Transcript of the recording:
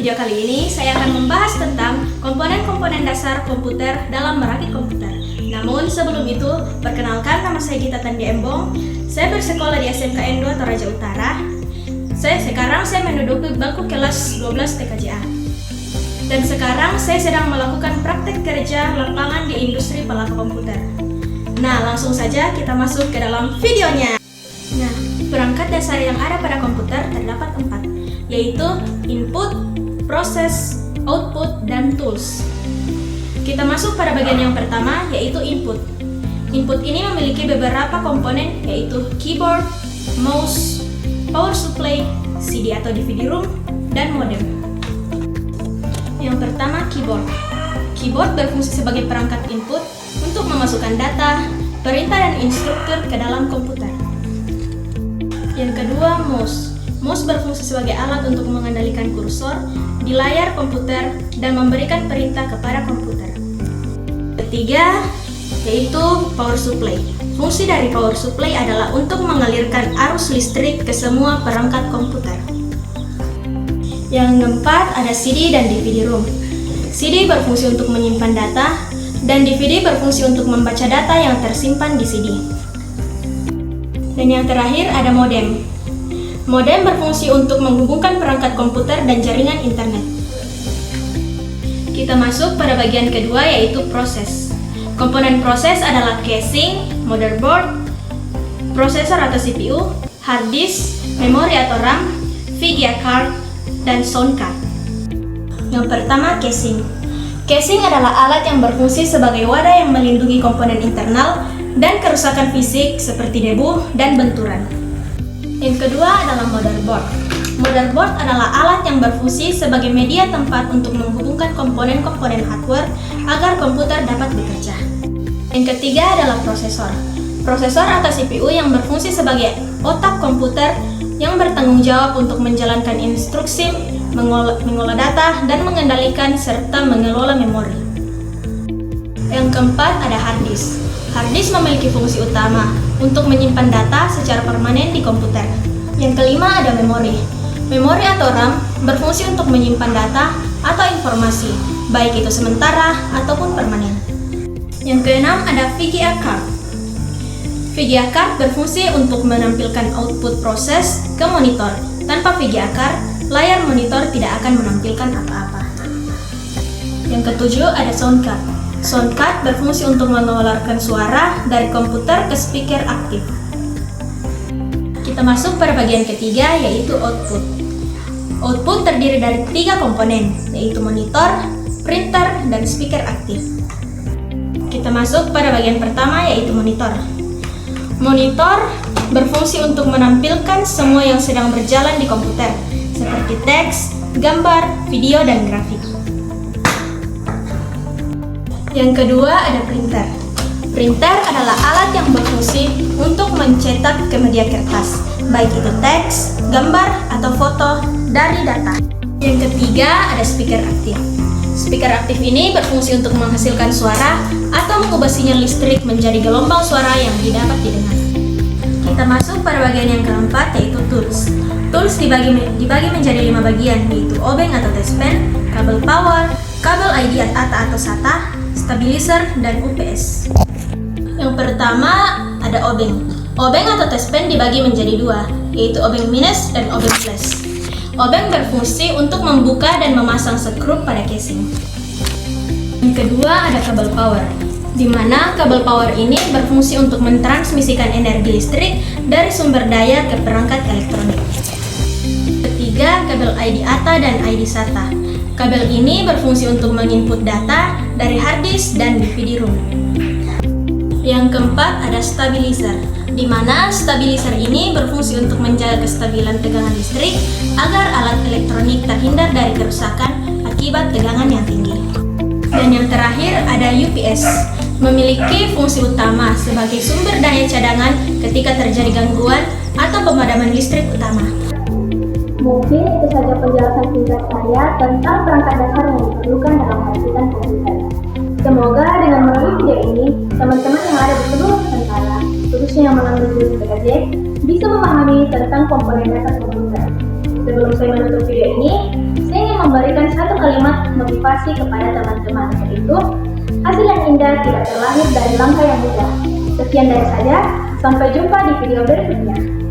video kali ini saya akan membahas tentang komponen-komponen dasar komputer dalam merakit komputer. Namun sebelum itu, perkenalkan, nama saya Gita Tandi Embong. Saya bersekolah di SMKN 2 Toraja Utara. Sekarang saya menduduki bangku kelas 12 TKJA. Dan sekarang saya sedang melakukan praktek kerja lapangan di industri pelaka komputer. Nah, langsung saja kita masuk ke dalam videonya. Nah, perangkat dasar yang ada pada komputer terdapat 4, yaitu input, proses, output, dan tools. Kita masuk pada bagian yang pertama, yaitu input. Input ini memiliki beberapa komponen, yaitu keyboard, mouse, power supply, CD atau DVD room, dan modem. Yang pertama, keyboard. Keyboard berfungsi sebagai perangkat input untuk memasukkan data, perintah, dan instruktur ke dalam komputer. Yang kedua, mouse. Mouse berfungsi sebagai alat untuk mengendalikan kursor di layar komputer dan memberikan perintah kepada komputer. Ketiga, yaitu power supply. Fungsi dari power supply adalah untuk mengalirkan arus listrik ke semua perangkat komputer. Yang keempat, ada CD dan DVD room. CD berfungsi untuk menyimpan data, dan DVD berfungsi untuk membaca data yang tersimpan di CD. Dan yang terakhir, ada modem. Modem berfungsi untuk menghubungkan perangkat komputer dan jaringan internet. Kita masuk pada bagian kedua, yaitu proses. Komponen proses adalah casing, motherboard, prosesor atau CPU, hard disk, memori atau RAM, VGA card, dan sound card. Yang pertama, casing. Casing adalah alat yang berfungsi sebagai wadah yang melindungi komponen internal dan kerusakan fisik seperti debu dan benturan. Yang kedua adalah motherboard. Motherboard adalah alat yang berfungsi sebagai media tempat untuk menghubungkan komponen-komponen hardware agar komputer dapat bekerja. Yang ketiga adalah prosesor. Prosesor atau CPU yang berfungsi sebagai otak komputer yang bertanggung jawab untuk menjalankan instruksi, mengolah data, dan mengendalikan serta mengelola memori. Yang keempat ada hard disk. Hard disk memiliki fungsi utama untuk menyimpan data secara permanen di komputer. Yang kelima ada memori. Memori atau RAM berfungsi untuk menyimpan data atau informasi, baik itu sementara ataupun permanen. Yang keenam ada VGA card. VGA card berfungsi untuk menampilkan output proses ke monitor. Tanpa VGA card, layar monitor tidak akan menampilkan apa-apa. Yang ketujuh ada sound card. Sound card berfungsi untuk mengeluarkan suara dari komputer ke speaker aktif. Kita masuk pada bagian ketiga, yaitu output. Output terdiri dari 3 komponen, yaitu monitor, printer, dan speaker aktif. Kita masuk pada bagian pertama, yaitu monitor. Monitor berfungsi untuk menampilkan semua yang sedang berjalan di komputer, seperti teks, gambar, video, dan grafik. Yang kedua ada printer. Printer adalah alat yang berfungsi untuk mencetak ke media kertas, baik itu teks, gambar, atau foto dari data. Yang ketiga ada speaker aktif. Speaker aktif ini berfungsi untuk menghasilkan suara atau mengubah sinyal listrik menjadi gelombang suara yang didapat didengar. Kita masuk pada bagian yang keempat, yaitu tools. Tools dibagi menjadi 5 bagian, yaitu obeng atau touchpen, kabel power, kabel ID ATA atau SATA, stabilizer, dan UPS. Yang pertama ada obeng. Obeng atau touchpen dibagi menjadi 2, yaitu obeng minus dan obeng plus. Obeng berfungsi untuk membuka dan memasang skrup pada casing. Yang kedua ada kabel power, di mana kabel power ini berfungsi untuk mentransmisikan energi listrik dari sumber daya ke perangkat elektronik. Ketiga, kabel ID ATA dan ID SATA. Kabel ini berfungsi untuk menginput data dari hard disk dan DVD room. Yang keempat ada stabilizer, di mana stabilizer ini berfungsi untuk menjaga kestabilan tegangan listrik agar alat elektronik terhindar dari kerusakan akibat tegangan yang tinggi. Dan yang terakhir ada UPS, memiliki fungsi utama sebagai sumber daya cadangan ketika terjadi gangguan atau pemadaman listrik utama. Mungkin itu saja penjelasan singkat saya tentang perangkat dasar yang diperlukan dalam merakitan komputer. Semoga dengan melalui video ini, teman-teman yang ada di seluruh Nusantara, khususnya yang mengambil jurusan PKJ, bisa memahami tentang komponen dasar komputer. Sebelum saya menutup video ini, saya ingin memberikan satu kalimat motivasi kepada teman-teman, yaitu hasil yang indah tidak terlahir dari langkah yang mudah. Sekian dari saya, sampai jumpa di video berikutnya.